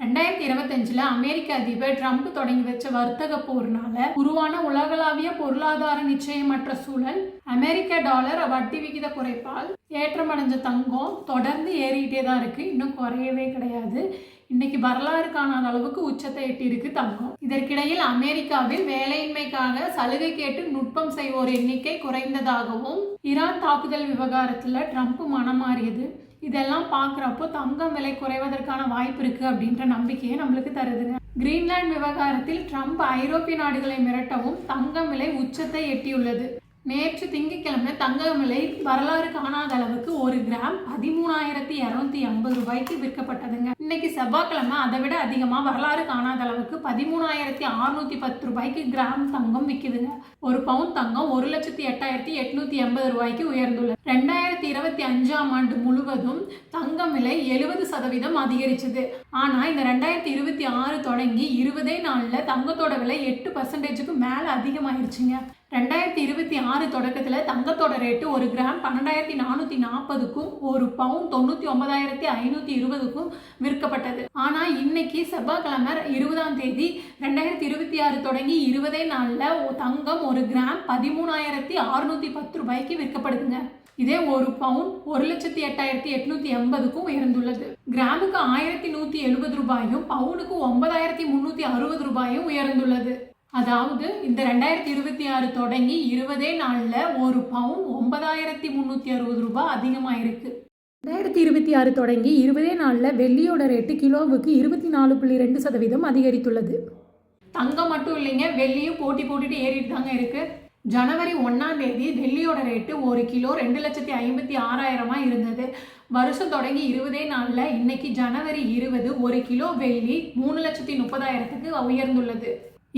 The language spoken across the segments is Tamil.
2025 அமெரிக்க அதிபர் ட்ரம்ப் தொடங்கி வச்ச வர்த்தக போர்னால உருவான உலகளாவிய பொருளாதார நிச்சயமற்ற சூழல், அமெரிக்க டாலர் வட்டி விகித குறைப்பால் ஏற்றமடைஞ்ச தங்கம் தொடர்ந்து ஏறிக்கிட்டே தான் இருக்கு. இன்னும் குறையவே கிடையாது. இன்னைக்கு வரலாறு காணாத அளவுக்கு உச்சத்தை எட்டியிருக்கு தங்கம். இதற்கிடையில் அமெரிக்காவில் வேலையின்மைக்காக சலுகை கேட்டு நுட்பம் செய்வோர் எண்ணிக்கை குறைந்ததாகவும், ஈரான் தாக்குதல் விவகாரத்துல ட்ரம்ப் மனம் மாறியது, இதெல்லாம் பார்க்குறப்போ தங்கம் விலை குறைவதற்கான வாய்ப்பு இருக்கு அப்படின்ற நம்பிக்கையை நம்மளுக்கு தருதுங்க. கிரீன்லாந்து விவகாரத்தில் ட்ரம்ப் ஐரோப்பிய நாடுகளை மிரட்டவும் தங்கம் விலை உச்சத்தை எட்டியுள்ளது. நேற்று திங்கட்கிழமை தங்கம் விலை வரலாறு காணாத அளவுக்கு 1 கிராம் 13,250 ரூபாய்க்கு விற்கப்பட்டதுங்க. இன்னைக்கு செவ்வாய்க்கிழமை அதை விட அதிகமாக வரலாறு காணாத அளவுக்கு 13,610 ரூபாய்க்கு கிராம் தங்கம் விற்குதுங்க. 1 பவுன் தங்கம் 1,08,880 ரூபாய்க்கு உயர்ந்துள்ளது. 2025ஆம் ஆண்டு முழுவதும் தங்கம் விலை 70% அதிகரிச்சது. ஆனா இந்த 2026 தொடங்கி 20 நாள்ல தங்கத்தோட விலை 8%க்கு மேல அதிகமாயிருச்சுங்க. 2026 தொடக்கத்தில் தங்கத்தோட ரேட்டு 1 கிராம் 12,440க்கும் 1 பவுன் 99,520க்கும் விற்கப்பட்டது. ஆனா இன்னைக்கு செவ்வாய்க்கிழமை 20ஆம் தேதி 2026 தொடங்கி 20 நாள்ல தங்கம் 1 கிராம் 13,610 ரூபாய்க்கு விற்கப்படுதுங்க. இதே 1 பவுன் 1,08,880க்கும் உயர்ந்துள்ளது. கிராமுக்கு 1,170 ரூபாயும் பவுனுக்கு 9,360 ரூபாயும் உயர்ந்துள்ளது. அதாவது இந்த 2026 தொடங்கி 20 நாள்ல 1 பவுன் 9,360 ரூபாய் அதிகமாயிருக்கு. 2026 தொடங்கி 20 நாள்ல வெள்ளியோட ரேட்டு கிலோவுக்கு 24.2% அதிகரித்துள்ளது. தங்கம் மட்டும் இல்லைங்க, வெள்ளியும் போட்டி போட்டுட்டு ஏறிட்டு தாங்க இருக்கு. ஜனவரி 1ஆம் தேதி வெள்ளியோட ரேட்டு 1 கிலோ 2,56,000 இருந்தது. வருஷம் தொடங்கி 20 நாள்ல இன்னைக்கு ஜனவரி 20 1 கிலோ வெள்ளி 3,30,000க்கு உயர்ந்துள்ளது.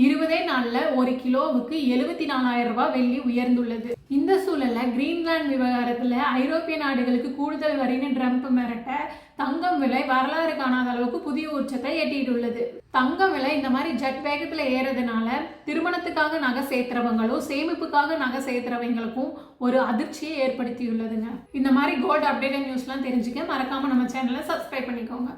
20 நாள்ல 1 கிலோவுக்கு 74,000 ரூபாய் வெள்ளி உயர்ந்துள்ளது. இந்த சூழல்ல கிரீன்லாந்து விவகாரத்துல ஐரோப்பிய நாடுகளுக்கு கூடுதல் வரின்னு ட்ரம்ப் மிரட்ட தங்கம் விலை வரலாறு காணாத அளவுக்கு புதிய உச்சத்தை எட்டிட்டுள்ளது. தங்கம் விலை இந்த மாதிரி ஜெட் வேகத்துல ஏறதுனால திருமணத்துக்காக நகை சேர்த்துறவங்களும் சேமிப்புக்காக நகை சேர்த்துறவங்களுக்கும் ஒரு அதிர்ச்சியை ஏற்படுத்தியுள்ளதுங்க. இந்த மாதிரி கோல்டு அப்டேட்டட் நியூஸ்லாம் தெரிஞ்சுக்க மறக்காம நம்ம சேனலை சப்ஸ்கிரைப் பண்ணிக்கோங்க.